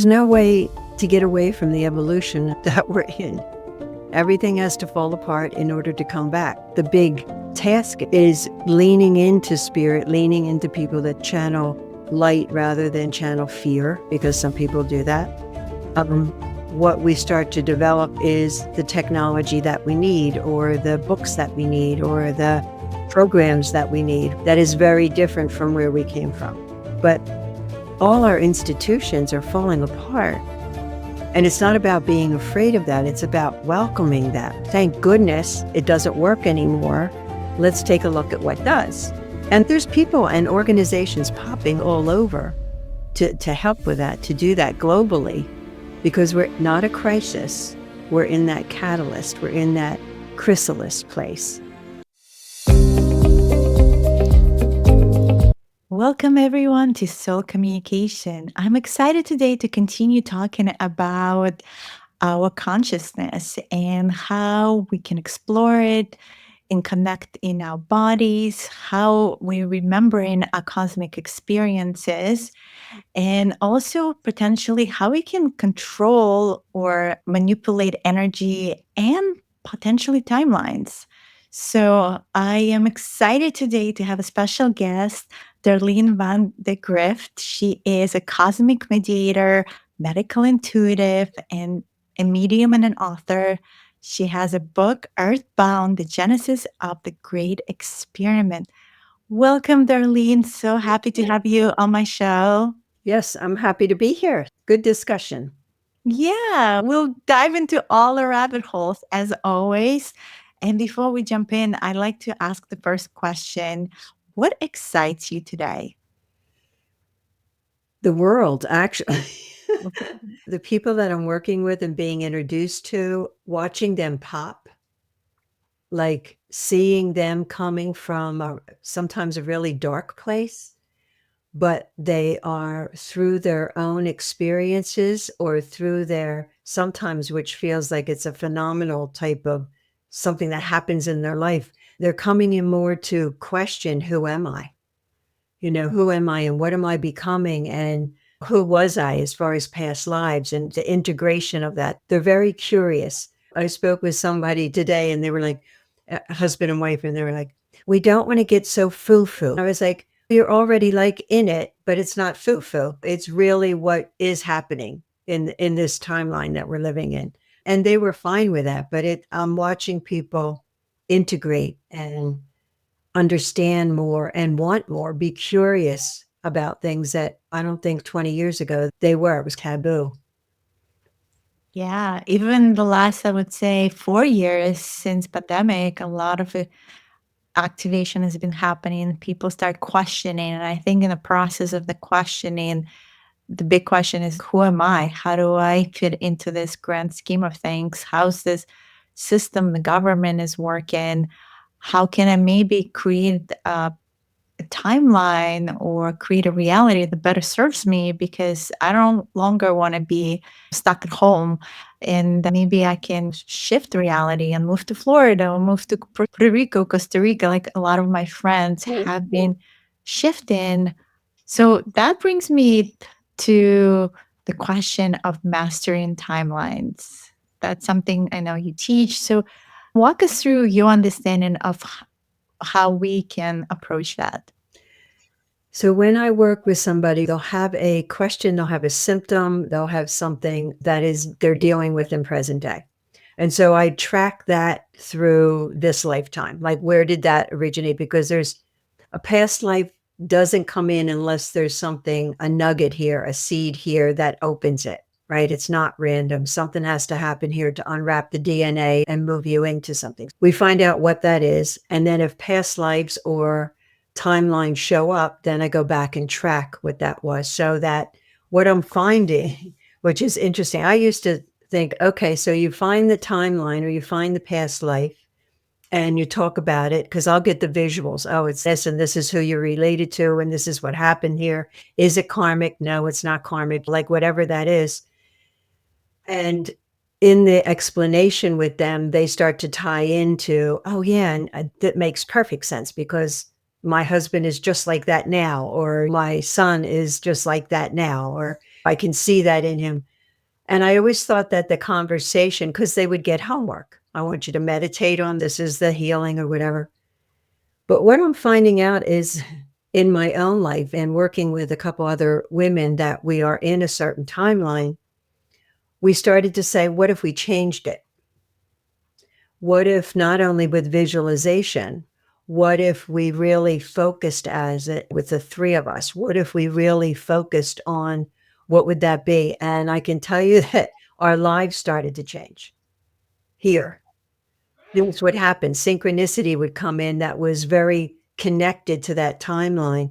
There's no way to get away from the evolution that we're in. Everything has to fall apart in order to come back. The big task is leaning into spirit, leaning into people that channel light rather than channel fear, because some people do that. What we start to develop is the technology that we need, or the books that we need, or the programs that we need. That is very different from where we came from. But all our institutions are falling apart. And it's not about being afraid of that. It's about welcoming that. Thank goodness it doesn't work anymore. Let's take a look at what does. And there's people and organizations popping all over to help with that, to do that globally, because we're not a crisis. We're in that catalyst. We're in that chrysalis place. Welcome everyone to Soul Communication. I'm excited today to continue talking about our consciousness and how we can explore it and connect in our bodies, how we're remembering our cosmic experiences, and also potentially how we can control or manipulate energy and potentially timelines. So I am excited today to have a special guest, Darlene Van de Grift. She is a cosmic mediator, medical intuitive, and a medium and an author. She has a book, Earthbound, The Genesis of the Great Experiment. Welcome, Darlene. So happy to have you on my show. Yes, I'm happy to be here. Good discussion. Yeah, we'll dive into all the rabbit holes as always. And before we jump in, I'd like to ask the first question. What excites you today? The world, actually. The people that I'm working with and being introduced to, watching them pop, like seeing them coming from sometimes a really dark place, but they are through their own experiences or through their, sometimes which feels like it's a phenomenal type of something that happens in their life. They're coming in more to question, who am I? Who am I and what am I becoming? And who was I as far as past lives and the integration of that? They're very curious. I spoke with somebody today and they were like, a husband and wife, and they were like, we don't want to get so foo-foo. I was like, you're already like in it, but it's not foo-foo. It's really what is happening in this timeline that we're living in. And they were fine with that. But I'm watching people integrate and understand more and want more, be curious about things that I don't think 20 years ago they were. It was taboo. Yeah, even the last, I would say, 4 years since pandemic, a lot of activation has been happening. People start questioning, and I think in the process of the questioning, the big question is, who am I? How do I fit into this grand scheme of things? How's this system, the government is working? How can I maybe create a timeline or create a reality that better serves me, because I don't longer want to be stuck at home, and maybe I can shift reality and move to Florida or move to Puerto Rico, Costa Rica, like a lot of my friends have been shifting. So that brings me to the question of mastering timelines. That's something I know you teach. So walk us through your understanding of how we can approach that. So when I work with somebody, they'll have a question, they'll have a symptom, they'll have something that is they're dealing with in present day. And so I track that through this lifetime. Like, where did that originate? Because there's a past life doesn't come in unless there's something, a nugget here, a seed here that opens it, right? It's not random. Something has to happen here to unwrap the DNA and move you into something. We find out what that is. And then if past lives or timelines show up, then I go back and track what that was. So that what I'm finding, which is interesting, I used to think, okay, so you find the timeline or you find the past life and you talk about it, because I'll get the visuals. Oh, it's this and this is who you're related to and this is what happened here. Is it karmic? No, it's not karmic, like whatever that is. And in the explanation with them, they start to tie into, oh yeah, and that makes perfect sense, because my husband is just like that now, or my son is just like that now, or I can see that in him. And I always thought that the conversation, because they would get homework. I want you to meditate on this is the healing or whatever. But what I'm finding out is in my own life and working with a couple other women that we are in a certain timeline, we started to say, what if we changed it? What if not only with visualization, what if we really focused as it with the three of us? What if we really focused on what would that be? And I can tell you that our lives started to change here. This would happen. Synchronicity would come in that was very connected to that timeline.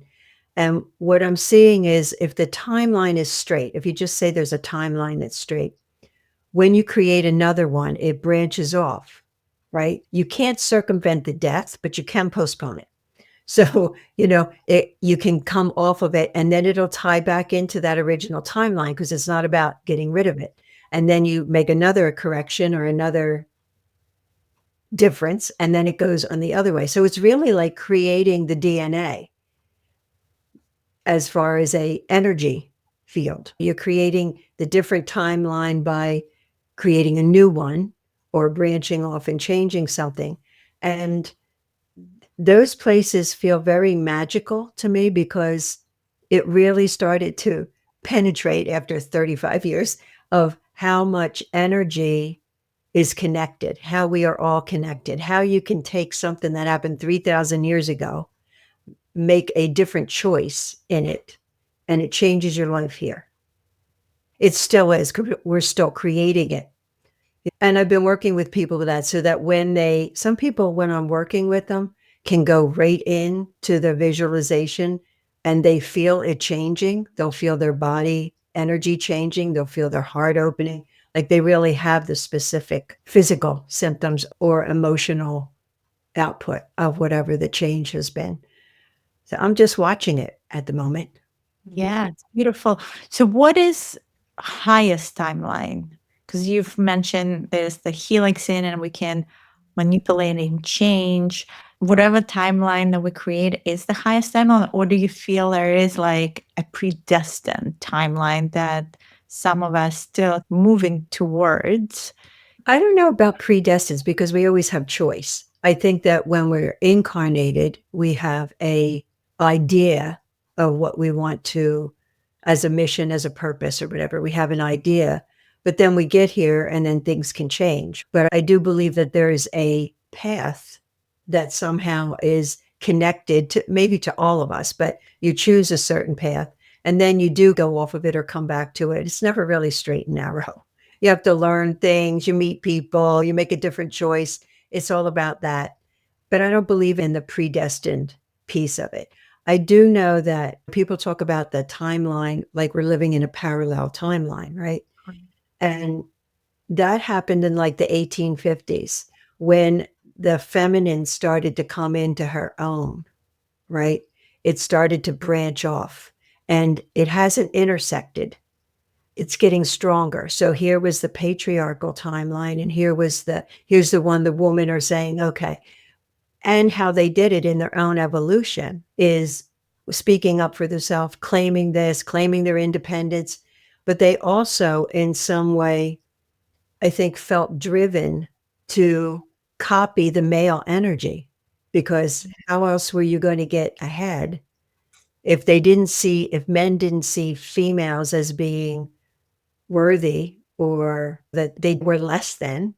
And what I'm seeing is if the timeline is straight, if you just say there's a timeline that's straight, when you create another one, it branches off, right? You can't circumvent the death, but you can postpone it. So, you can come off of it and then it'll tie back into that original timeline because it's not about getting rid of it. And then you make another correction or another difference, and then it goes on the other way. So it's really like creating the DNA as far as a energy field. You're creating the different timeline by creating a new one or branching off and changing something. And those places feel very magical to me because it really started to penetrate after 35 years of how much energy is connected, how we are all connected, how you can take something that happened 3,000 years ago, make a different choice in it, and it changes your life here. It still is. We're still creating it. And I've been working with people with that so that some people, when I'm working with them, can go right in to the visualization and they feel it changing. They'll feel their body energy changing. They'll feel their heart opening. Like they really have the specific physical symptoms or emotional output of whatever the change has been. So I'm just watching it at the moment. Yeah, it's beautiful. So what is highest timeline? Because you've mentioned there's the healing sin and we can manipulate and change. Whatever timeline that we create is the highest timeline, or do you feel there is like a predestined timeline that some of us still moving towards? I don't know about predestined because we always have choice. I think that when we're incarnated, we have a idea of what we want to, as a mission, as a purpose or whatever. We have an idea, but then we get here and then things can change. But I do believe that there is a path that somehow is connected to maybe to all of us, but you choose a certain path and then you do go off of it or come back to it. It's never really straight and narrow. You have to learn things, you meet people, you make a different choice. It's all about that. But I don't believe in the predestined piece of it. I do know that people talk about the timeline, like we're living in a parallel timeline, right? And that happened in like the 1850s when the feminine started to come into her own, right? It started to branch off and it hasn't intersected. It's getting stronger. So here was the patriarchal timeline, and here's the one the women are saying, okay. And how they did it in their own evolution is speaking up for themselves, claiming this, claiming their independence. But they also, in some way, I think, felt driven to copy the male energy because how else were you going to get ahead if men didn't see females as being worthy or that they were less than,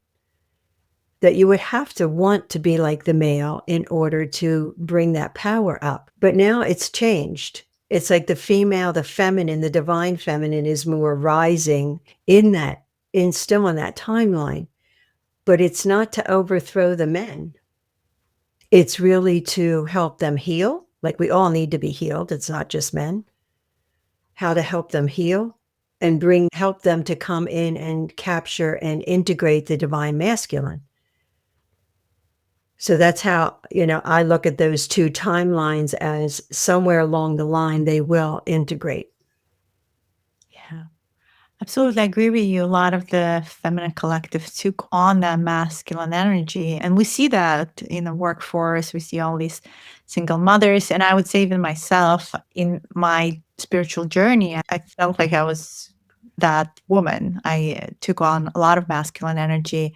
that you would have to want to be like the male in order to bring that power up. But now it's changed. It's like the female, the feminine, the divine feminine is more rising still in that timeline. But it's not to overthrow the men. It's really to help them heal. Like we all need to be healed. It's not just men. How to help them heal and help them to come in and capture and integrate the divine masculine. So that's how, I look at those two timelines as somewhere along the line, they will integrate. Yeah. Absolutely, I agree with you. A lot of the feminine collective took on that masculine energy. And we see that in the workforce. We see all these single mothers. And I would say, even myself, in my spiritual journey, I felt like I was that woman. I took on a lot of masculine energy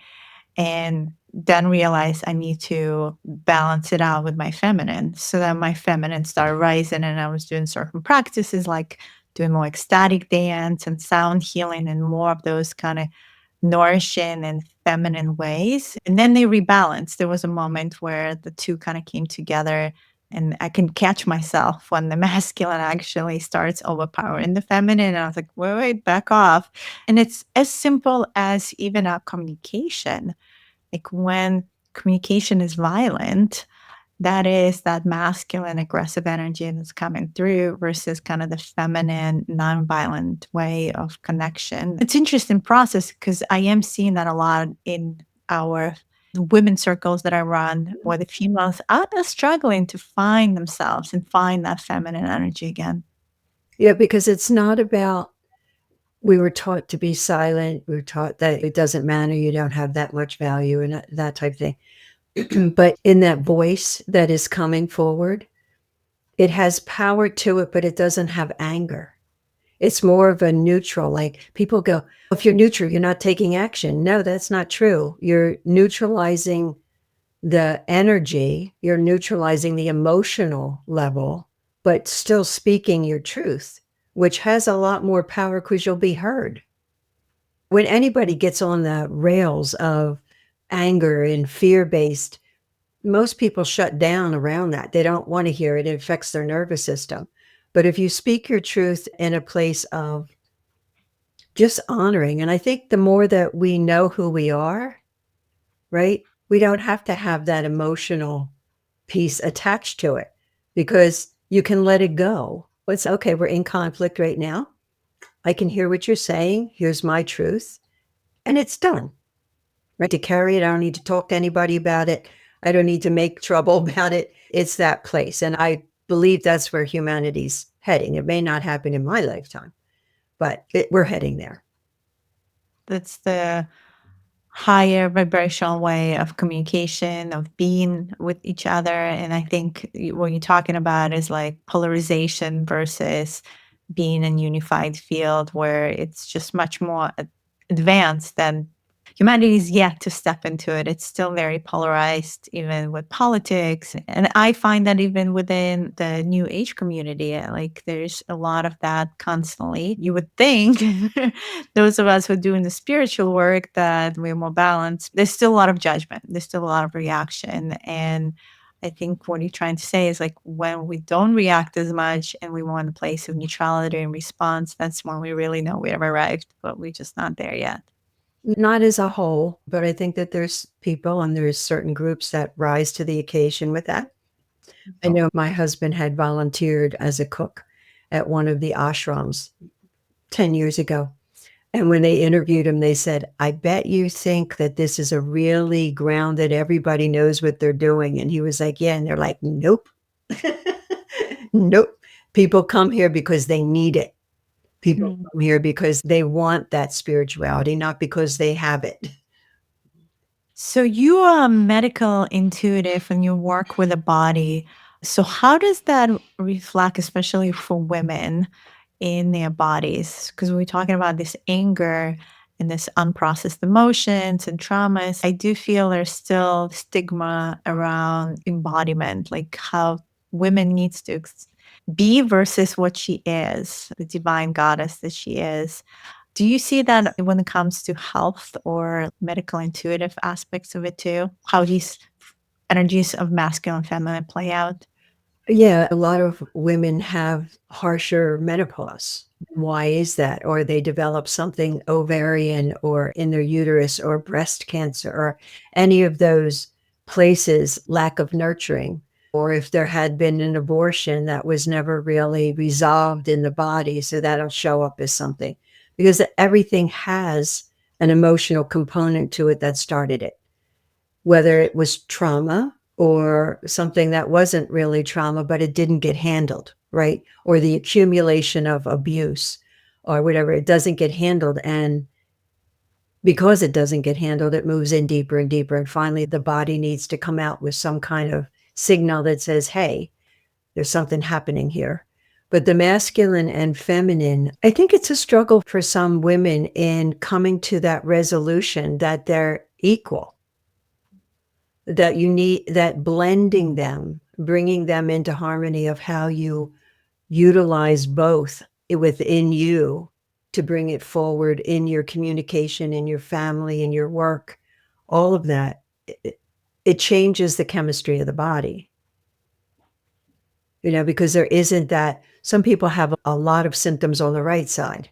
and then realized I need to balance it out with my feminine. So then my feminine started rising, and I was doing certain practices like doing more ecstatic dance and sound healing and more of those kind of nourishing and feminine ways. And then they rebalanced. There was a moment where the two kind of came together. And I can catch myself when the masculine actually starts overpowering the feminine. And I was like, wait, back off. And it's as simple as even our communication, like when communication is violent, that is that masculine aggressive energy that's coming through versus kind of the feminine nonviolent way of connection. It's interesting process because I am seeing that a lot in our women circles that I run, where the females are struggling to find themselves and find that feminine energy again. Yeah, because it's not about, we were taught to be silent. We were taught that it doesn't matter. You don't have that much value and that type of thing. But in that voice that is coming forward, it has power to it, but it doesn't have anger. It's more of a neutral, like people go, if you're neutral, you're not taking action. No, that's not true. You're neutralizing the energy, you're neutralizing the emotional level, but still speaking your truth, which has a lot more power because you'll be heard. When anybody gets on the rails of anger and fear-based, most people shut down around that. They don't want to hear it. It affects their nervous system. But if you speak your truth in a place of just honoring, and I think the more that we know who we are, right, we don't have to have that emotional piece attached to it because you can let it go. It's okay. We're in conflict right now. I can hear what you're saying. Here's my truth. And it's done. Right? To carry it, I don't need to talk to anybody about it. I don't need to make trouble about it. It's that place. And I believe that's where humanity's heading. It may not happen in my lifetime, but we're heading there. That's the higher vibrational way of communication, of being with each other. And I think what you're talking about is like polarization versus being in unified field where it's just much more advanced than humanity is yet to step into it. It's still very polarized, even with politics. And I find that even within the new age community, like there's a lot of that constantly. You would think those of us who are doing the spiritual work that we're more balanced, there's still a lot of judgment, there's still a lot of reaction. And I think what you're trying to say is like when we don't react as much and we want a place of neutrality and response, that's when we really know we have arrived, but we're just not there yet. Not as a whole, but I think that there's people and there's certain groups that rise to the occasion with that. I know my husband had volunteered as a cook at one of the ashrams 10 years ago. And when they interviewed him, they said, I bet you think that this is a really grounded, everybody knows what they're doing. And he was like, yeah. And they're like, nope. Nope. People come here because they need it. People Mhm. come here because they want that spirituality, not because they have it. So you are a medical intuitive and you work with the body. So how does that reflect, especially for women in their bodies? Because we're talking about this anger and this unprocessed emotions and traumas. I do feel there's still stigma around embodiment, like how women needs to be versus what she is, the divine goddess that she is. Do you see that when it comes to health or medical intuitive aspects of it too? How these energies of masculine and feminine play out? Yeah, a lot of women have harsher menopause. Why is that? Or they develop something ovarian or in their uterus or breast cancer or any of those places, lack of nurturing. Or if there had been an abortion that was never really resolved in the body, so that'll show up as something because everything has an emotional component to it that started it, whether it was trauma or something that wasn't really trauma, but it didn't get handled, right? Or the accumulation of abuse or whatever, it doesn't get handled. And because it doesn't get handled, it moves in deeper and deeper. And finally, the body needs to come out with some kind of signal that says, hey, there's something happening here. But the masculine and feminine, I think it's a struggle for some women in coming to that resolution that they're equal, that you need that blending them, bringing them into harmony of how you utilize both within you to bring it forward in your communication, in your family, in your work, all of that. It changes the chemistry of the body. Because there isn't that. Some people have a lot of symptoms on the right side,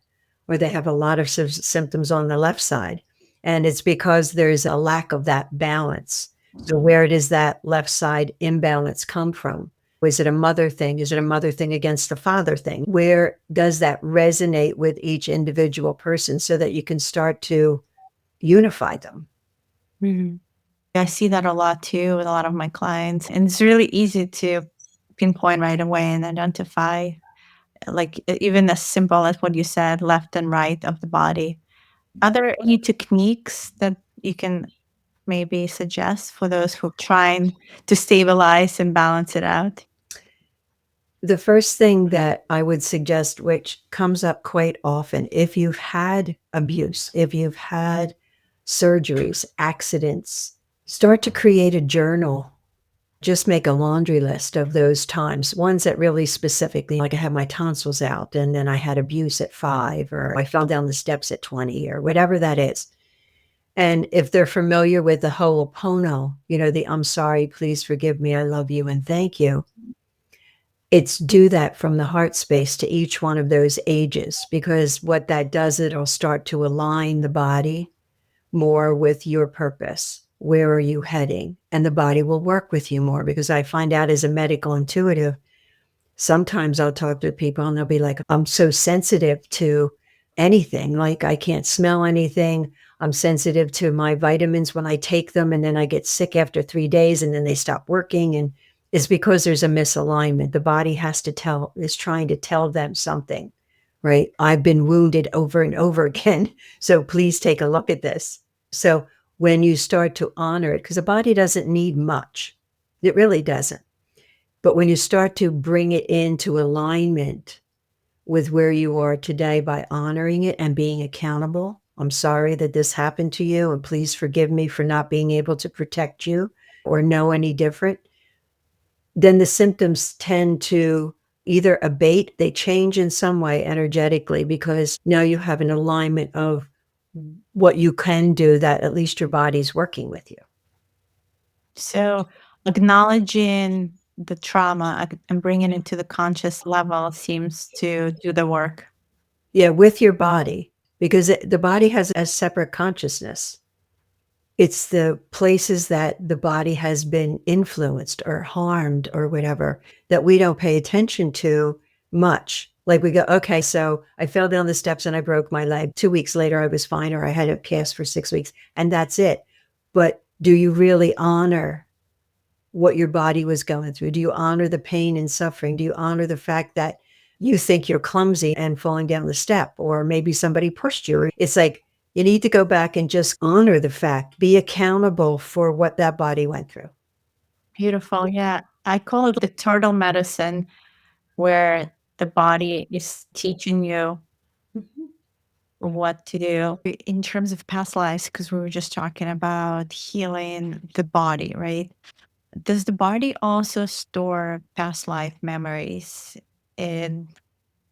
or they have a lot of symptoms on the left side. And it's because there's a lack of that balance. So where does that left side imbalance come from? Is it a mother thing? Is it a mother thing against the father thing? Where does that resonate with each individual person so that you can start to unify them? Mhm. I see that a lot too with a lot of my clients. And it's really easy to pinpoint right away and identify, like even as simple as what you said, left and right of the body. Are there any techniques that you can maybe suggest for those who are trying to stabilize and balance it out? The first thing that I would suggest, which comes up quite often, if you've had abuse, if you've had surgeries, accidents, start to create a journal. Just make a laundry list of those times, ones that really specifically, like I had my tonsils out and then I had abuse at 5, or I fell down the steps at 20, or whatever that is. And if they're familiar with the Ho'oponopono, the I'm sorry, please forgive me, I love you, and thank you. It's do that from the heart space to each one of those ages, because what that does, it'll start to align the body more with your purpose. Where are you heading? And the body will work with you more, because I find out as a medical intuitive, sometimes I'll talk to people and they'll be like, I'm so sensitive to anything. Like I can't smell anything. I'm sensitive to my vitamins when I take them, and then I get sick after 3 days and then they stop working. And it's because there's a misalignment. The body is trying to tell them something, right? I've been wounded over and over again. So please take a look at this. So when you start to honor it, because the body doesn't need much, it really doesn't. But when you start to bring it into alignment with where you are today by honoring it and being accountable, I'm sorry that this happened to you, and please forgive me for not being able to protect you or know any different, then the symptoms tend to either abate, they change in some way energetically, because now you have an alignment of what you can do, that at least your body's working with you. So acknowledging the trauma and bringing it to the conscious level seems to do the work. Yeah, with your body, because the body has a separate consciousness. It's the places that the body has been influenced or harmed or whatever that we don't pay attention to much. Like we go, okay, so I fell down the steps and I broke my leg. 2 weeks later, I was fine, or I had a cast for 6 weeks, and that's it. But do you really honor what your body was going through? Do you honor the pain and suffering? Do you honor the fact that you think you're clumsy and falling down the step, or maybe somebody pushed you? It's like, you need to go back and just honor the fact, be accountable for what that body went through. Beautiful. Yeah. I call it the turtle medicine, where the body is teaching you Mhm. what to do in terms of past lives, because we were just talking about healing the body, right? Does the body also store past life memories in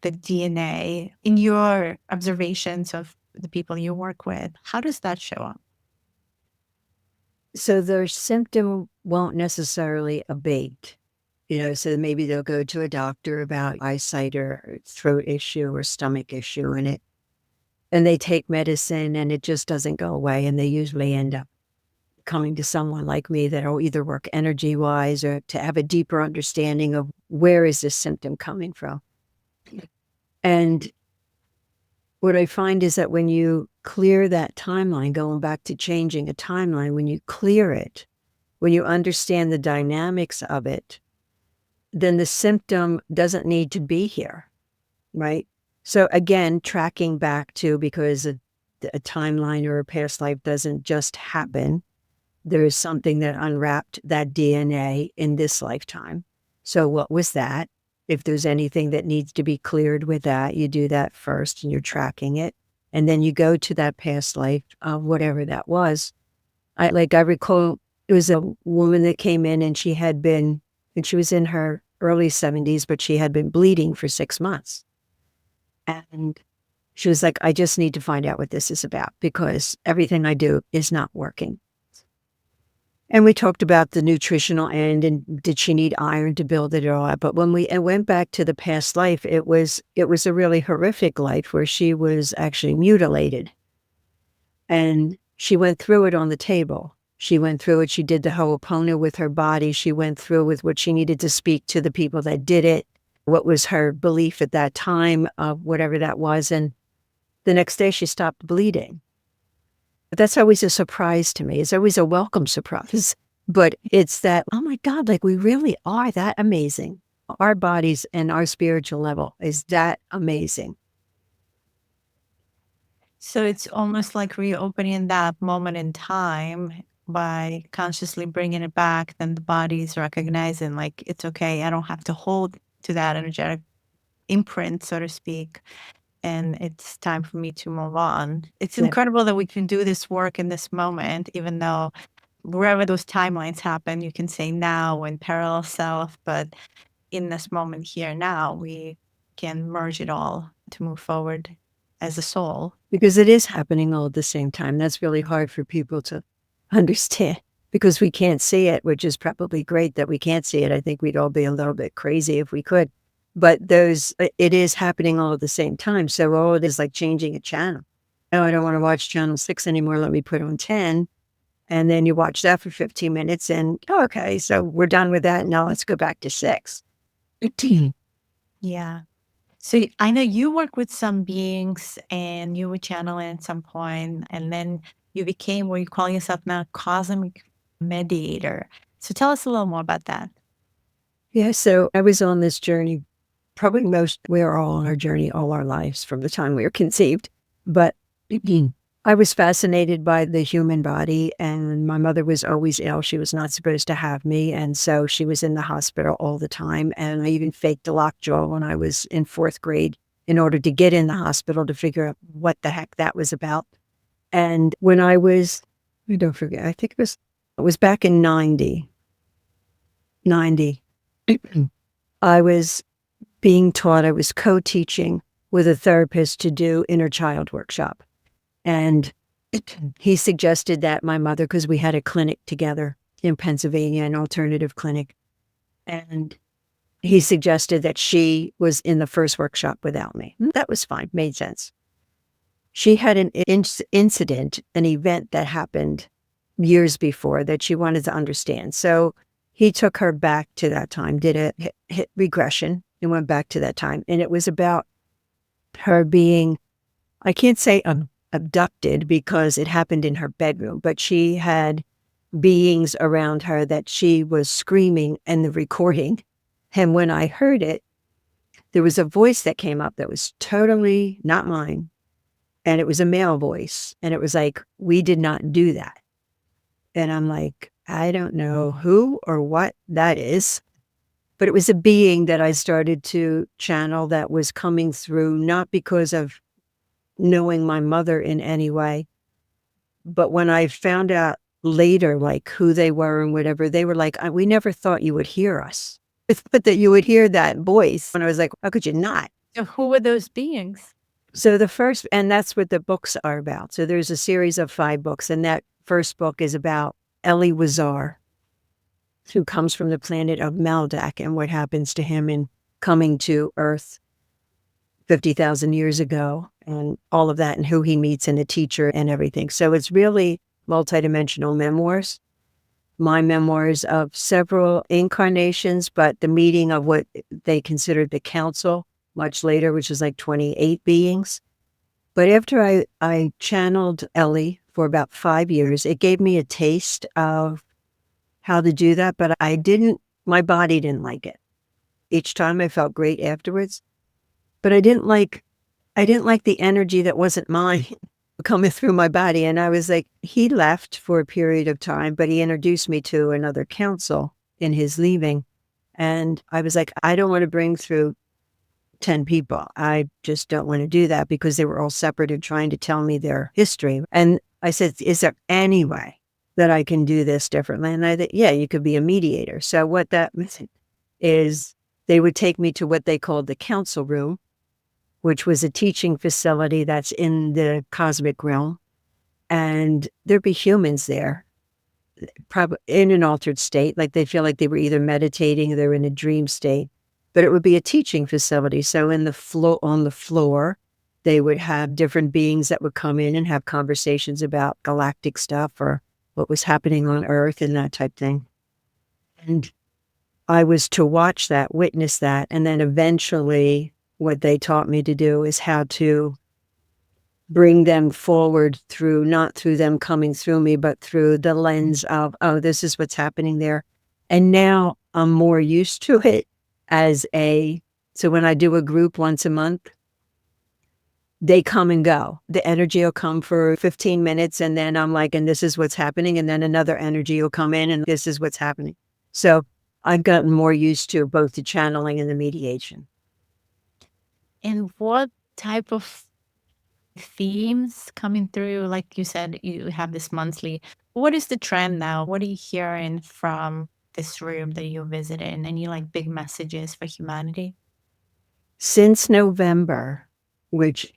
the DNA? In your observations of the people you work with, how does that show up? So their symptom won't necessarily abate. So maybe they'll go to a doctor about eyesight or throat issue or stomach issue, and they take medicine and it just doesn't go away. And they usually end up coming to someone like me that'll either work energy wise or to have a deeper understanding of where is this symptom coming from. And what I find is that when you clear that timeline, going back to changing a timeline, when you clear it, when you understand the dynamics of it, then the symptom doesn't need to be here, right? So again, tracking back to, because a timeline or a past life doesn't just happen. There is something that unwrapped that DNA in this lifetime. So what was that? If there's anything that needs to be cleared with that, you do that first and you're tracking it. And then you go to that past life, whatever that was. I recall it was a woman that came in and she was in her early 70s, but she had been bleeding for 6 months. And she was like, I just need to find out what this is about because everything I do is not working. And we talked about the nutritional end and did she need iron to build it all up. But when we went back to the past life, it was a really horrific life where she was actually mutilated. And she went through it on the table. She went through it. She did the Ho'oponopono with her body. She went through with what she needed to speak to the people that did it, what was her belief at that time of whatever that was. And the next day she stopped bleeding. But that's always a surprise to me. It's always a welcome surprise. But it's that, oh my God, like we really are that amazing. Our bodies and our spiritual level is that amazing. So it's almost like reopening that moment in time by consciously bringing it back. Then the body is recognizing, like, it's okay. I don't have to hold to that energetic imprint, so to speak. And it's time for me to move on. It's Yeah. incredible that we can do this work in this moment, even though wherever those timelines happen, you can say now and parallel self, but in this moment here now, we can merge it all to move forward as a soul. Because it is happening all at the same time. That's really hard for people to understand because we can't see it, which is probably great that we can't see it. I think we'd all be a little bit crazy if we could. But it is happening all at the same time. So all it is like changing a channel. Oh, I don't want to watch channel 6 anymore. Let me put on 10. And then you watch that for 15 minutes and, oh, okay, so we're done with that. Now let's go back to 6. Yeah. So I know you work with some beings and you were channeling at some point, and then you became what you call yourself now, cosmic mediator. So tell us a little more about that. Yeah, so I was on this journey. Probably we're all on our journey all our lives from the time we were conceived. But I was fascinated by the human body, and my mother was always ill. She was not supposed to have me. And so she was in the hospital all the time. And I even faked a lockjaw when I was in 4th grade in order to get in the hospital to figure out what the heck that was about. And when I don't forget, I think it was back in 90. I was being taught, I was co-teaching with a therapist to do inner child workshop. And he suggested that my mother, because we had a clinic together in Pennsylvania, an alternative clinic, and he suggested that she was in the first workshop without me. That was fine, made sense. She had an incident, an event that happened years before that she wanted to understand. So he took her back to that time, did a hit regression and went back to that time. And it was about her being, I can't say abducted because it happened in her bedroom, but she had beings around her that she was screaming in the recording. And when I heard it, there was a voice that came up that was totally not mine. And it was a male voice. And it was like, we did not do that. And I'm like, I don't know who or what that is. But it was a being that I started to channel that was coming through, not because of knowing my mother in any way. But when I found out later, like who they were and whatever, they were like, we never thought you would hear us, but that you would hear that voice. And I was like, how could you not? So who were those beings? So and that's what the books are about. So there's a series of 5 books. And that first book is about Eli Wazar, who comes from the planet of Maldak and what happens to him in coming to Earth 50,000 years ago and all of that and who he meets and the teacher and everything. So it's really multidimensional memoirs, my memoirs of several incarnations, but the meeting of what they considered the council much later, which is like 28 beings. But after I channeled Ellie for about 5 years, it gave me a taste of how to do that, but my body didn't like it. Each time I felt great afterwards, but I didn't like I didn't like the energy that wasn't mine coming through my body. And I was like, he left for a period of time, but he introduced me to another council in his leaving. And I was like, I don't want to bring through 10 people. I just don't want to do that, because they were all separate and trying to tell me their history. And I said, is there any way that I can do this differently? And I thought, yeah, you could be a mediator. So what that meant is they would take me to what they called the council room, which was a teaching facility that's in the cosmic realm. And there'd be humans there, probably in an altered state, like they feel like they were either meditating or they're in a dream state. But it would be a teaching facility. So on the floor, they would have different beings that would come in and have conversations about galactic stuff or what was happening on Earth and that type thing. And I was to watch that, witness that, and then eventually what they taught me to do is how to bring them forward through, not through them coming through me, but through the lens of, oh, this is what's happening there. And now I'm more used to it so when I do a group once a month, they come and go. The energy will come for 15 minutes and then I'm like, and this is what's happening. And then another energy will come in and this is what's happening. So I've gotten more used to both the channeling and the mediation. And what type of themes coming through? Like you said, you have this monthly. What is the trend now? What are you hearing from this room that you visited? Any like big messages for humanity? Since November, which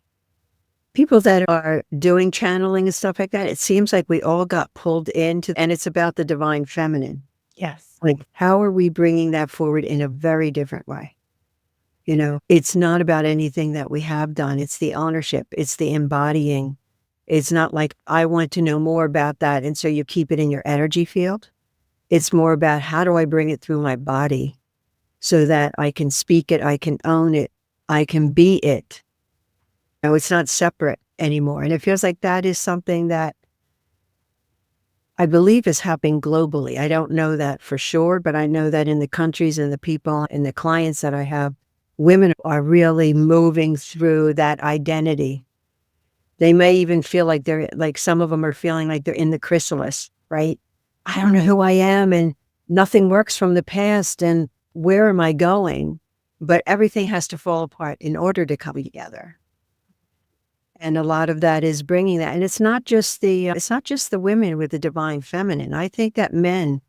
people that are doing channeling and stuff like that, it seems like we all got pulled into, and it's about the divine feminine. Yes. Like, how are we bringing that forward in a very different way? You know, it's not about anything that we have done. It's the ownership. It's the embodying. It's not like, I want to know more about that. And so you keep it in your energy field. It's more about, how do I bring it through my body so that I can speak it, I can own it, I can be it. You know, it's not separate anymore. And it feels like that is something that I believe is happening globally. I don't know that for sure, but I know that in the countries and the people and the clients that I have, women are really moving through that identity. They may even feel like some of them are feeling like they're in the chrysalis, right? I don't know who I am and nothing works from the past and where am I going? But everything has to fall apart in order to come together. And a lot of that is bringing that. And it's not just the women with the divine feminine. I think that men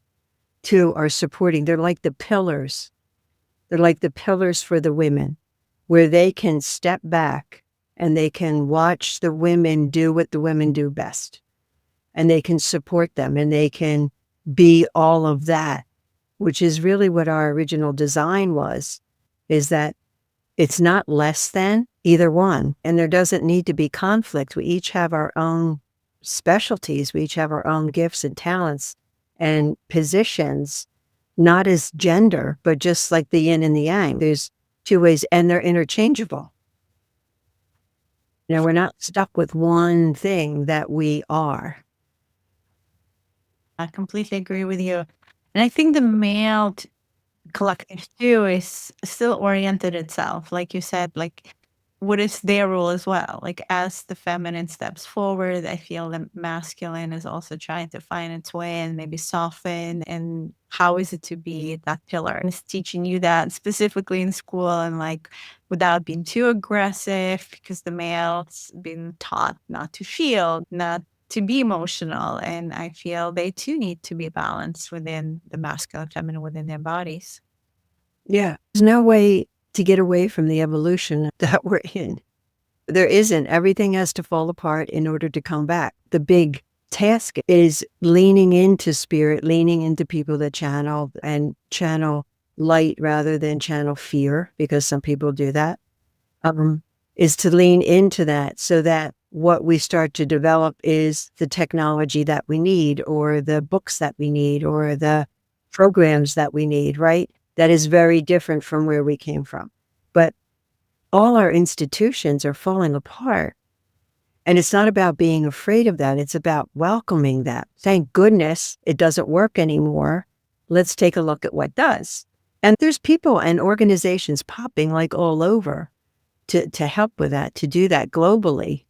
too are supporting. They're like the pillars. They're like the pillars for the women, where they can step back and they can watch the women do what the women do best. And they can support them and they can be all of that, which is really what our original design was, is that it's not less than either one. And there doesn't need to be conflict. We each have our own specialties. We each have our own gifts and talents and positions, not as gender, but just like the yin and the yang. There's two ways and they're interchangeable. You know, we're not stuck with one thing that we are. I completely agree with you. And I think the male collective too is still oriented itself. Like you said, like what is their role as well? Like as the feminine steps forward, I feel the masculine is also trying to find its way and maybe soften. And how is it to be that pillar? And it's teaching you that specifically in school and like without being too aggressive, because the male's been taught not to feel, not to be emotional. And I feel they too need to be balanced within the masculine, feminine, within their bodies. Yeah. There's no way to get away from the evolution that we're in. There isn't. Everything has to fall apart in order to come back. The big task is leaning into spirit, leaning into people that channel and channel light rather than channel fear, because some people do that, is to lean into that so that what we start to develop is the technology that we need or the books that we need or the programs that we need, right? That is very different from where we came from. But all our institutions are falling apart. And it's not about being afraid of that. It's about welcoming that. Thank goodness it doesn't work anymore. Let's take a look at what does. And there's people and organizations popping like all over to help with that, to do that globally,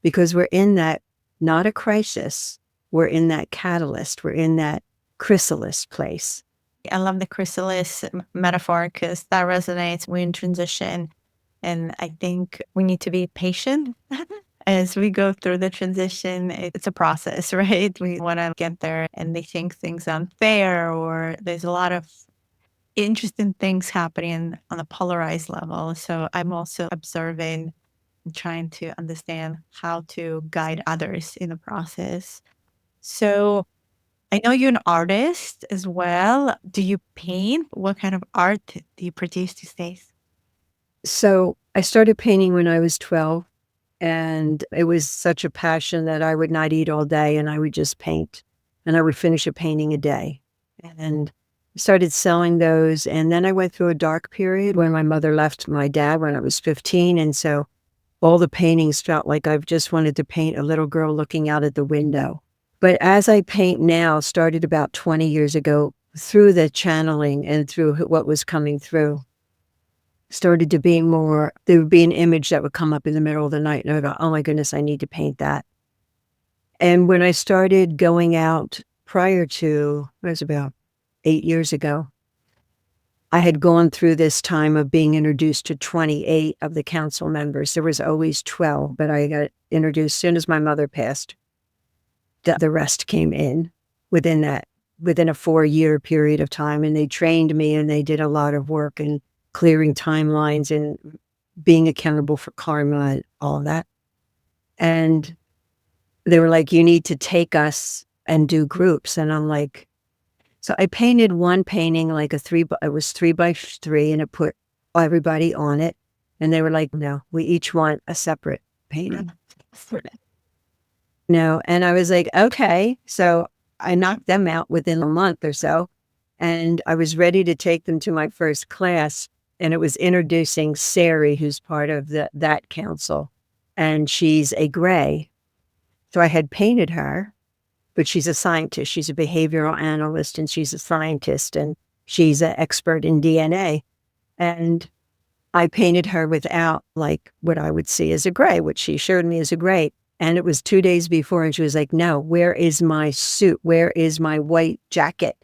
because we're in that, not a crisis, we're in that catalyst, we're in that chrysalis place. I love the chrysalis metaphor because that resonates. We're in transition. And I think we need to be patient as we go through the transition. It's a process, right? We want to get there and they think things unfair, or there's a lot of interesting things happening on a polarized level. So I'm also observing and trying to understand how to guide others in the process. So I know you're an artist as well. Do you paint? What kind of art do you produce these days? So I started painting when I was 12, and it was such a passion that I would not eat all day and I would just paint, and I would finish a painting a day. And started selling those. And then I went through a dark period when my mother left my dad when I was 15. And so all the paintings felt like I've just wanted to paint a little girl looking out at the window. But as I paint now, started about 20 years ago, through the channeling and through what was coming through, started to be more, there would be an image that would come up in the middle of the night, and I would go, oh my goodness, I need to paint that. And when I started going out prior to, it was about 8 years ago, I had gone through this time of being introduced to 28 of the council members. There was always 12, but I got introduced as soon as my mother passed. The rest came in within a 4-year period of time. And they trained me and they did a lot of work in clearing timelines and being accountable for karma and all of that. And they were like, you need to take us and do groups. And I'm like, so I painted one painting, like it was 3x3, and it put everybody on it. And they were like, no, we each want a separate painting. No. And I was like, okay. So I knocked them out within a month or so. And I was ready to take them to my first class. And it was introducing Sari, who's part of that council. And she's a gray. So I had painted her, but she's a scientist. She's a behavioral analyst, and she's a scientist, and she's an expert in DNA. And I painted her without like what I would see as a gray, which she showed me as a gray. And it was 2 days before, and she was like, no, where is my suit? Where is my white jacket?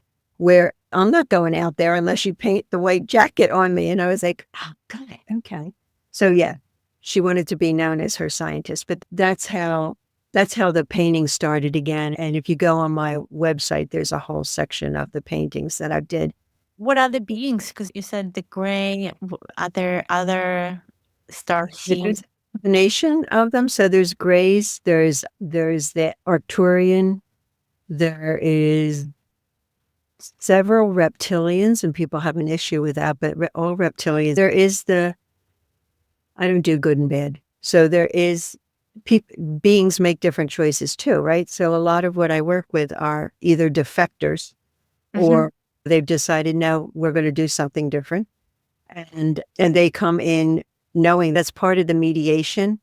I'm not going out there unless you paint the white jacket on me. And I was like, oh, God, okay. So yeah, she wanted to be known as her scientist, but that's how the painting started again. And if you go on my website, there's a whole section of the paintings that I did. What are the beings? Because you said the gray, are there other star shapes? Combination of them. So there's grays, there's the Arcturian, there is several reptilians, and people have an issue with that, but all reptilians. There is I don't do good and bad. So there is, beings make different choices too, right? So a lot of what I work with are either defectors or they've decided, no, we're going to do something different. And they come in knowing that's part of the mediation,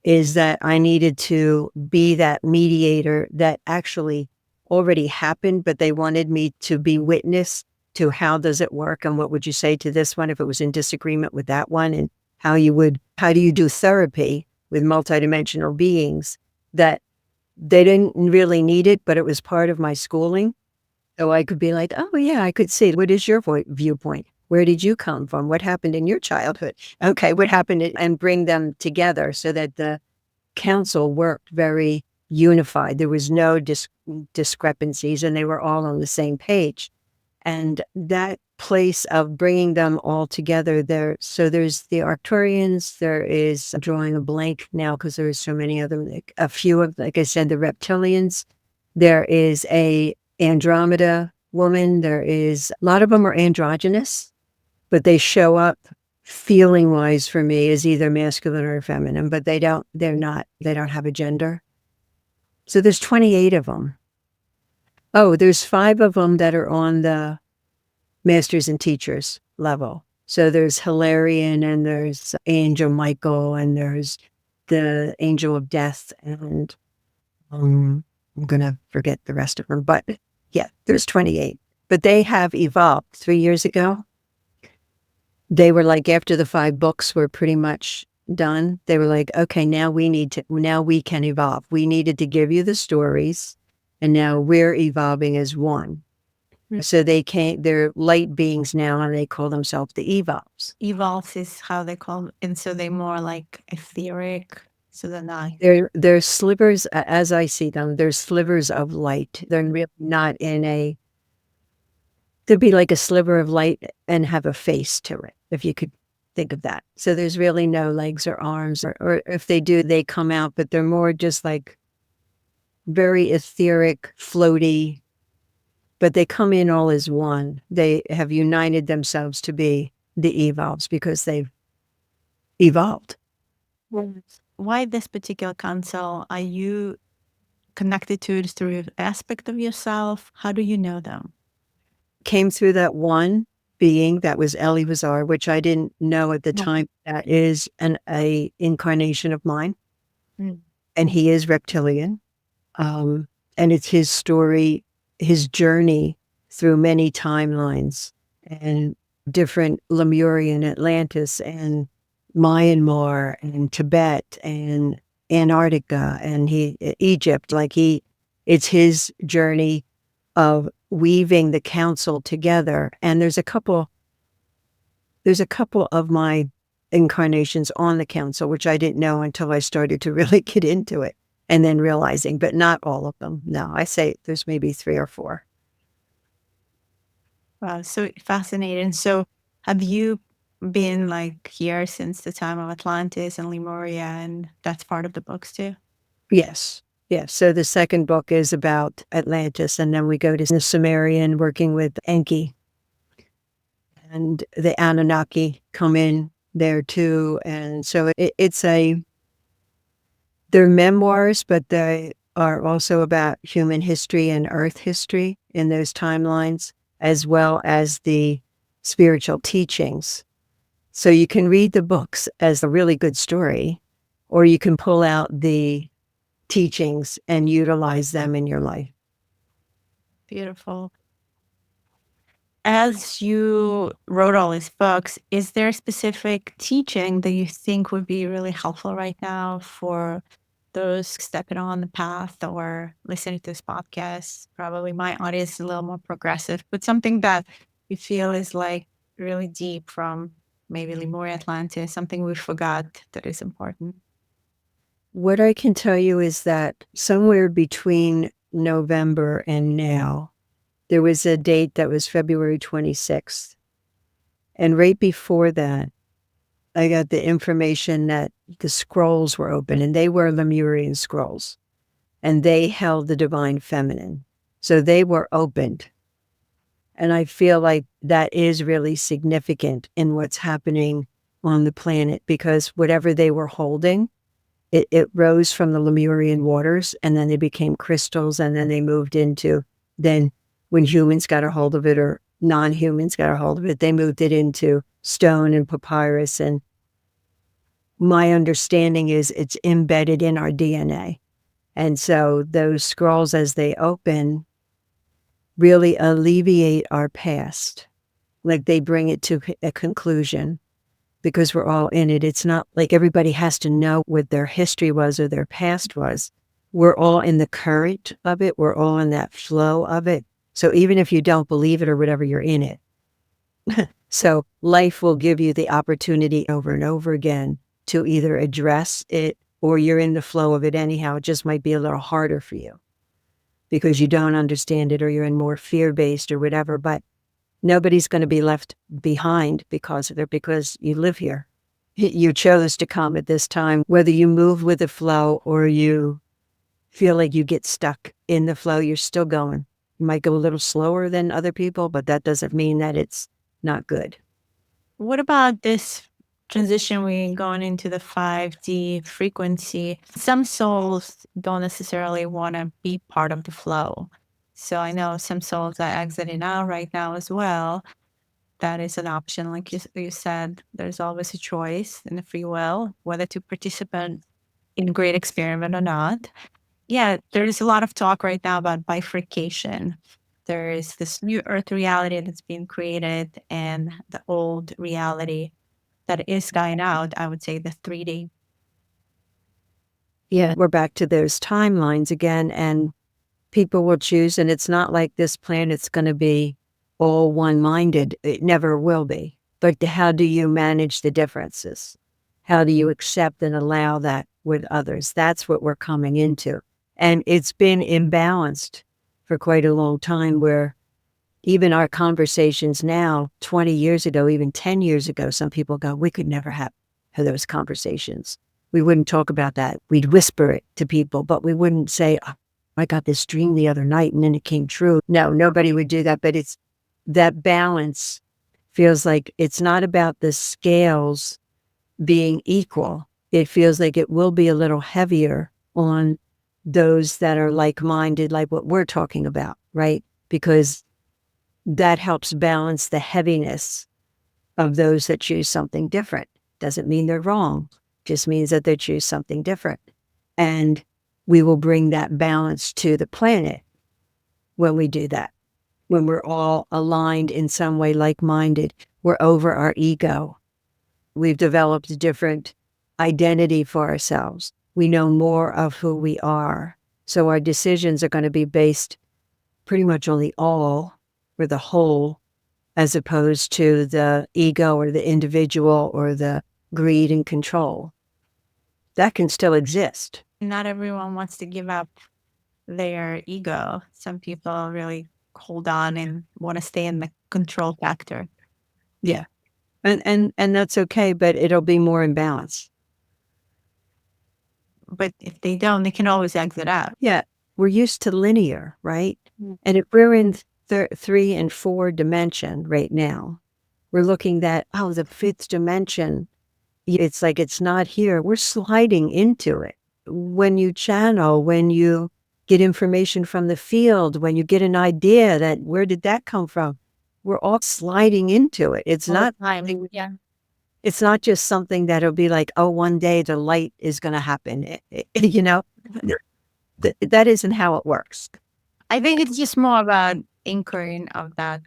is that I needed to be that mediator that actually already happened, but they wanted me to be witness to how does it work and what would you say to this one if it was in disagreement with that one, and how do you do therapy with multidimensional beings that they didn't really need it, but it was part of my schooling. So I could be like, oh yeah, I could see, what is your viewpoint? Where did you come from? What happened in your childhood? Okay, what happened? And bring them together so that the council worked very unified. There was no discrepancies, and they were all on the same page. And that place of bringing them all together there. So there's the Arcturians, there is, I'm drawing a blank now because there's so many of them, like a few of, like I said, the reptilians. There is a Andromeda woman. There is, a lot of them are androgynous, but they show up feeling wise for me as either masculine or feminine, but they don't have a gender. So there's 28 of them. Oh, there's 5 of them that are on the masters and teachers level. So there's Hilarion, and there's Angel Michael, and there's the Angel of Death, and I'm going to forget the rest of them. But yeah, there's 28. But they have evolved. 3 years ago, they were like, after the 5 books were pretty much done, they were like, okay, now we can evolve. We needed to give you the stories, and now we're evolving as one. So they're light beings now, and they call themselves the evolves. Evolves is how they call, and so they're more like etheric. So they're not. They're slivers, as I see them, they're slivers of light. They're really not there'd be like a sliver of light and have a face to it, if you could think of that. So there's really no legs or arms, or if they do, they come out, but they're more just like very etheric, floaty, but they come in all as one. They have united themselves to be the evolves because they've evolved. Why this particular council? Are you connected to it through an aspect of yourself? How do you know them? Came through that one being that was Elie Wiesar, which I didn't know at the time. That is a incarnation of mine, and he is reptilian. And it's his story, his journey through many timelines and different Lemurian, Atlantis, and Myanmar, and Tibet, and Antarctica, and Egypt. It's his journey of weaving the council together. And there's a couple of my incarnations on the council, which I didn't know until I started to really get into it. And then realizing, but not all of them. No, I say there's maybe 3 or 4. Wow, so fascinating. So have you been like here since the time of Atlantis and Lemuria, and that's part of the books too? Yes. Yes. So the second book is about Atlantis, and then we go to the Sumerian, working with Enki. And the Anunnaki come in there too. And so they're memoirs, but they are also about human history and Earth history in those timelines, as well as the spiritual teachings. So you can read the books as a really good story, or you can pull out the teachings and utilize them in your life. Beautiful. As you wrote all these books, is there a specific teaching that you think would be really helpful right now for those stepping on the path or listening to this podcast? Probably my audience is a little more progressive, but something that you feel is like really deep from maybe Lemuria, Atlantis, something we forgot that is important. What I can tell you is that somewhere between November and now, there was a date that was February 26th. And right before that, I got the information that the scrolls were open, and they were Lemurian scrolls, and they held the divine feminine. So they were opened. And I feel like that is really significant in what's happening on the planet, because whatever they were holding, it rose from the Lemurian waters, and then they became crystals, and then they moved into, then when humans got a hold of it, or non-humans got a hold of it, they moved it into stone and papyrus. And my understanding is it's embedded in our DNA. And so those scrolls, as they open, really alleviate our past. Like they bring it to a conclusion, because we're all in it. It's not like everybody has to know what their history was or their past was. We're all in the current of it. We're all in that flow of it. So even if you don't believe it or whatever, you're in it. So life will give you the opportunity over and over again to either address it, or you're in the flow of it anyhow. It just might be a little harder for you because you don't understand it, or you're in more fear-based or whatever. But nobody's going to be left behind because of it, because you live here. You chose to come at this time, whether you move with the flow or you feel like you get stuck in the flow, you're still going. You might go a little slower than other people, but that doesn't mean that it's not good. What about this transition we're going into the 5D frequency? Some souls don't necessarily want to be part of the flow. So I know some souls are exiting out right now as well. That is an option. Like you said, there's always a choice and a free will, whether to participate in a great experiment or not. Yeah, there's a lot of talk right now about bifurcation. There is this new earth reality that's being created and the old reality. that is dying out, I would say the 3D. Yeah, we're back to those timelines again, and people will choose, and it's not like this planet's going to be all one-minded. It never will be. But how do you manage the differences? How do you accept and allow that with others? That's what we're coming into. And it's been imbalanced for quite a long time, where even our conversations now, 20 years ago, even 10 years ago, some people go, we could never have those conversations. We wouldn't talk about that. We'd whisper it to people, but we wouldn't say, oh, I got this dream the other night and then it came true. No, nobody would do that. But it's that balance feels like it's not about the scales being equal. It feels like it will be a little heavier on those that are like-minded, like what we're talking about, right? Because that helps balance the heaviness of those that choose something different. Doesn't mean they're wrong, just means that they choose something different. And we will bring that balance to the planet when we do that. When we're all aligned in some way, like-minded, we're over our ego. We've developed a different identity for ourselves. We know more of who we are. So our decisions are going to be based pretty much on the all or the whole, as opposed to the ego or the individual or the greed and control. That can still exist. Not everyone wants to give up their ego. Some people really hold on and want to stay in the control factor. Yeah. And that's okay, but it'll be more in balance. But if they don't, they can always exit out. Yeah. We're used to linear, right? Mm. And if we're in 3 and 4 dimension right now, we're looking at, oh, the 5th dimension. It's like it's not here. We're sliding into it. When you channel, when you get information from the field, when you get an idea that where did that come from? We're all sliding into it. It's All the not time. Yeah. it's not just something that'll be like, oh, one day the light is going to happen. You know, that isn't how it works. I think it's just more about anchoring of that.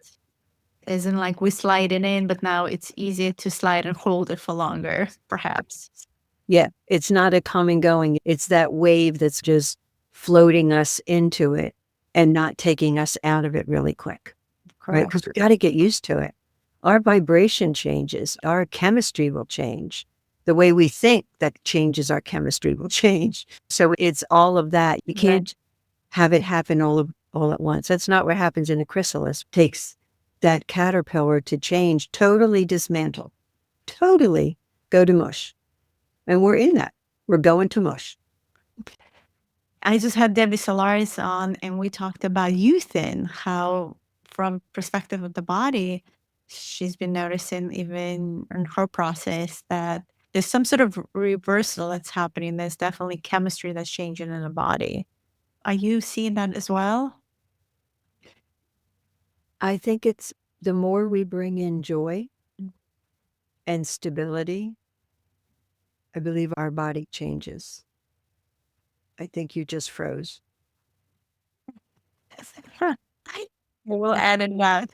Isn't like we slide it in, but now it's easier to slide and hold it for longer, perhaps. Yeah, it's not a coming going. It's that wave that's just floating us into it and not taking us out of it really quick. Right? Correct. Because we got to get used to it. Our vibration changes. Our chemistry will change. The way we think that changes our chemistry will change. So it's all of that. You can't have it happen all at once. That's not what happens in a chrysalis. It takes that caterpillar to change, totally dismantle, totally go to mush. And we're in that. We're going to mush. I just had Debbie Solaris on, and we talked about youth and how, from perspective of the body, she's been noticing even in her process that there's some sort of reversal that's happening. There's definitely chemistry that's changing in the body. Are you seeing that as well? I think it's the more we bring in joy and stability, I believe our body changes. I think you just froze. Huh. We'll add in that.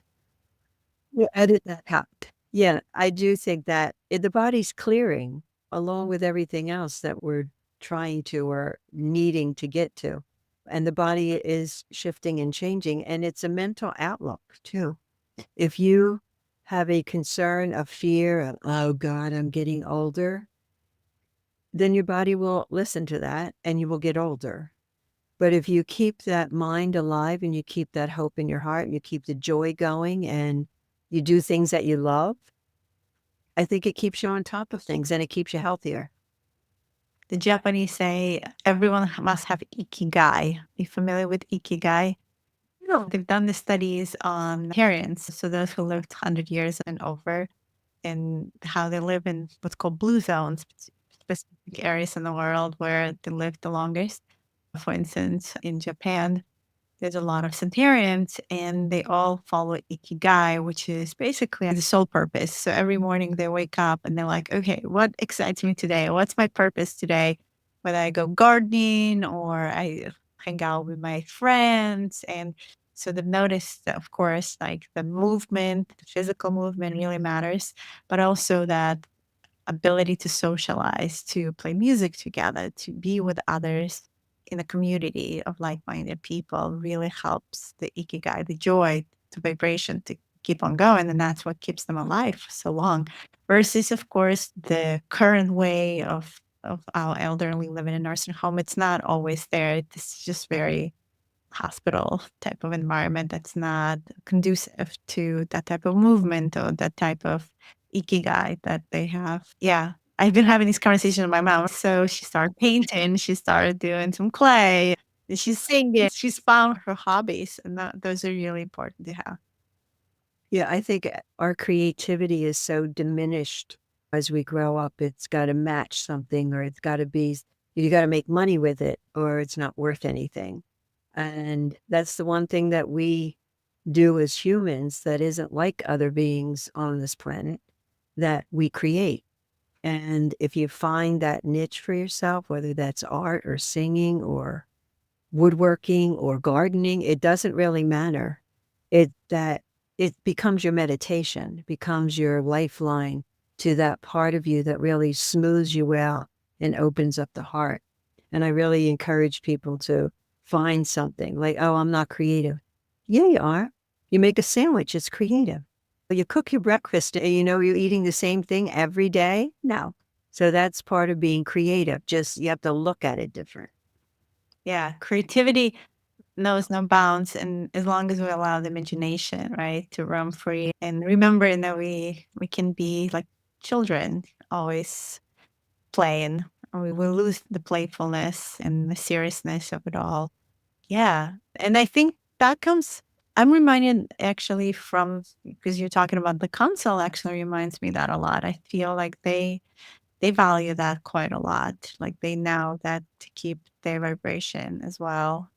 You edit that out. Yeah, I do think that the body's clearing along with everything else that we're trying to or needing to get to. And the body is shifting and changing, and it's a mental outlook too. If you have a concern, a fear of, oh God, I'm getting older, then your body will listen to that and you will get older. But if you keep that mind alive and you keep that hope in your heart and you keep the joy going and you do things that you love, I think it keeps you on top of things and it keeps you healthier. The Japanese say everyone must have ikigai. Are you familiar with ikigai? No. They've done the studies on parents, so those who lived 100 years and over, and how they live in what's called blue zones, specific areas in the world where they live the longest. For instance, in Japan, there's a lot of centurions and they all follow ikigai, which is basically the sole purpose. So every morning they wake up and they're like, okay, what excites me today? What's my purpose today? Whether I go gardening or I hang out with my friends. And so they've noticed that, of course, like the movement, the physical movement really matters, but also that ability to socialize, to play music together, to be with others in a community of like-minded people really helps the ikigai, the joy, the vibration to keep on going. And that's what keeps them alive for so long. Versus, of course, the current way of our elderly living in a nursing home, it's not always there. It's just very hospital type of environment that's not conducive to that type of movement or that type of ikigai that they have. Yeah. I've been having this conversation with my mom. So she started painting, she started doing some clay, and she's singing. She's found her hobbies, and those are really important to have. Yeah, I think our creativity is so diminished as we grow up. It's got to match something, or it's got to be, you got to make money with it, or it's not worth anything. And that's the one thing that we do as humans that isn't like other beings on this planet, that we create. And if you find that niche for yourself, whether that's art or singing or woodworking or gardening, it doesn't really matter. It becomes your meditation, it becomes your lifeline to that part of you that really smooths you out and opens up the heart. And I really encourage people to find something like, oh, I'm not creative. Yeah, you are. You make a sandwich, it's creative. You cook your breakfast, and you're eating the same thing every day. No. So that's part of being creative. Just you have to look at it different. Yeah. Creativity knows no bounds. And as long as we allow the imagination, right, to roam free and remembering that we can be like children, always playing, or we will lose the playfulness and the seriousness of it all. Yeah. And I think that comes, I'm reminded actually from, because you're talking about the console, actually reminds me that a lot. I feel like they value that quite a lot. Like they know that to keep their vibration as well.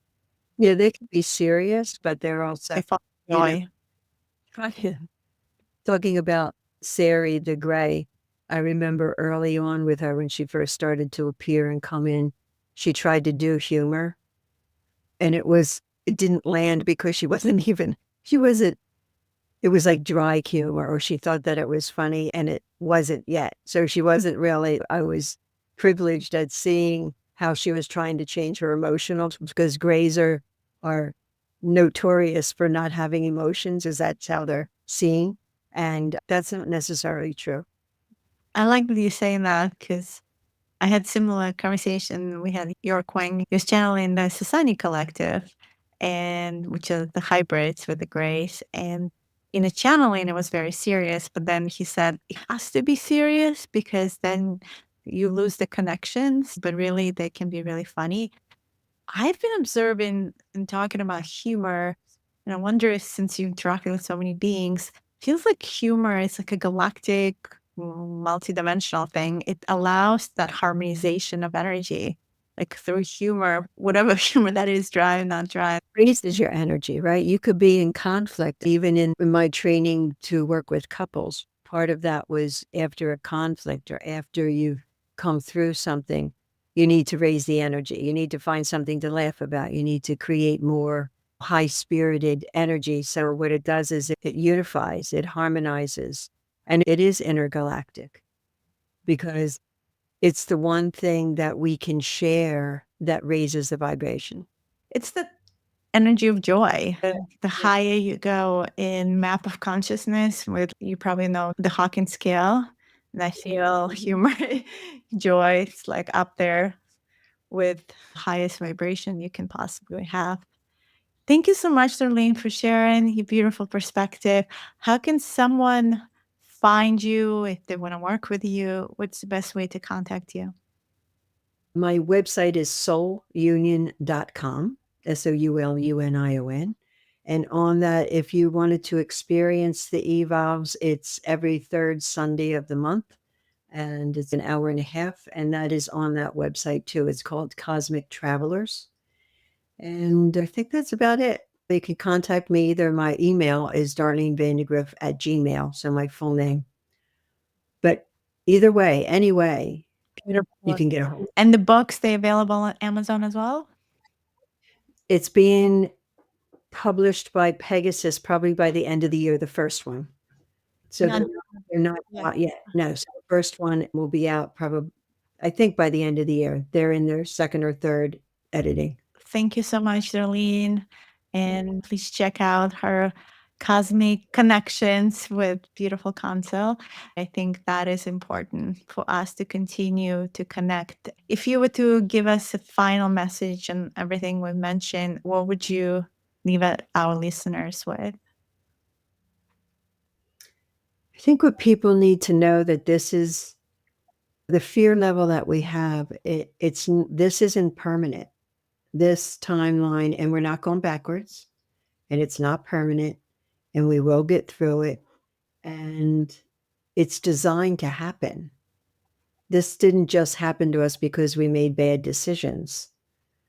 Yeah, they can be serious, but they're also, They find you know, joy. talking about Sari the Gray. I remember early on with her when she first started to appear and come in, she tried to do humor, and it didn't land because she wasn't, it was like dry humor, or she thought that it was funny and it wasn't yet. So she wasn't really, I was privileged at seeing how she was trying to change her emotionals, because Grays are notorious for not having emotions, as that's how they're seen. And that's not necessarily true. I like that you're saying that because I had similar conversation. We had York Wang, he was channeling the Society Collective, and which are the hybrids with the grays. And in a channeling, it was very serious. But then he said it has to be serious because then you lose the connections. But really, they can be really funny. I've been observing and talking about humor, and I wonder if since you've interacted with so many beings, feels like humor is like a galactic, multidimensional thing. It allows that harmonization of energy, like through humor, whatever humor that is, dry, not dry. Raises your energy, right? You could be in conflict. Even in my training to work with couples, part of that was after a conflict or after you've come through something, you need to raise the energy. You need to find something to laugh about. You need to create more high-spirited energy. So what it does is it unifies, it harmonizes, and it is intergalactic, because it's the one thing that we can share that raises the vibration. It's the energy of joy. The Yeah. higher you go in map of consciousness, with you probably know the Hawking scale, and I feel humor, joy, it's like up there with highest vibration you can possibly have. Thank you so much, Darlene, for sharing your beautiful perspective. How can someone find you if they want to work with you? What's the best way to contact you? My website is soulunion.com, SOULUNION. And on that, if you wanted to experience the evolves, it's every third Sunday of the month, and it's an hour and a half. And that is on that website too. It's called Cosmic Travelers. And I think that's about it. They can contact me either. My email is Darlene Van de Grift at Gmail, so my full name. But either way, anyway, you Beautiful. can get a hold. And the books, they available on Amazon as well? It's being published by Pegasus probably by the end of the year, the first one. So Not they're not yet. out yet. No. So First one will be out probably, I think, by the end of the year. They're in their second or third editing. Thank you so much, Darlene. And please check out her cosmic connections with beautiful console. I think that is important for us to continue to connect. If you were to give us a final message on everything we mentioned, what would you leave our listeners with? I think what people need to know that this is the fear level that we have. This isn't permanent. This timeline, and we're not going backwards, and it's not permanent, and we will get through it. And it's designed to happen. This didn't just happen to us because we made bad decisions.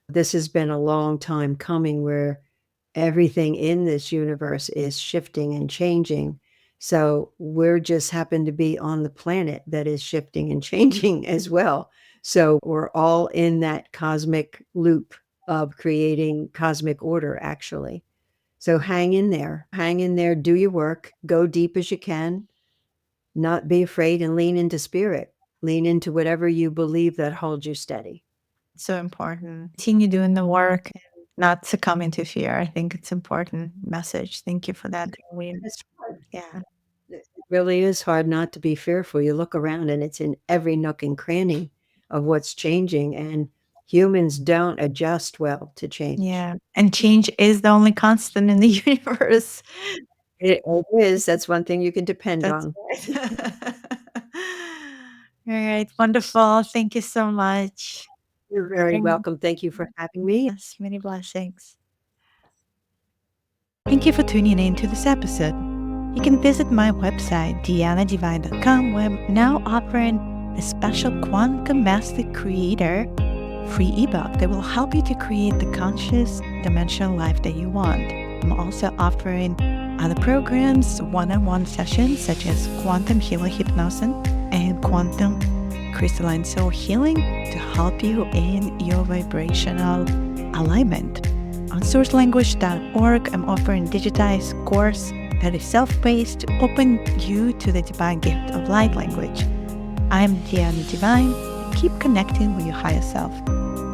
This has been a long time coming where everything in this universe is shifting and changing. So we're just happen to be on the planet that is shifting and changing as well. So we're all in that cosmic loop of creating cosmic order, actually. So hang in there, do your work, go deep as you can, not be afraid, and lean into spirit. Lean into whatever you believe that holds you steady. So important. Continue doing the work and not succumb into fear. I think it's important message. Thank you for that, Darlene. It's hard. Yeah. It really is hard not to be fearful. You look around and it's in every nook and cranny of what's changing, and humans don't adjust well to change. Yeah. And change is the only constant in the universe. It is. That's one thing you can depend That's on. right. All right. Wonderful. Thank you so much. You're very welcome. Thank you for having me. Yes, many blessings. Thank you for tuning in to this episode. You can visit my website, dianadivine.com, where I'm now offering a special Quantum Master Creator free ebook that will help you to create the conscious dimensional life that you want. I'm also offering other programs, one-on-one sessions such as Quantum Healer Hypnosis and Quantum Crystalline Soul Healing to help you in your vibrational alignment. On sourcelanguage.org, I'm offering a digitized course that is self-paced to open you to the divine gift of light language. I'm Diana Divine. Keep connecting with your higher self.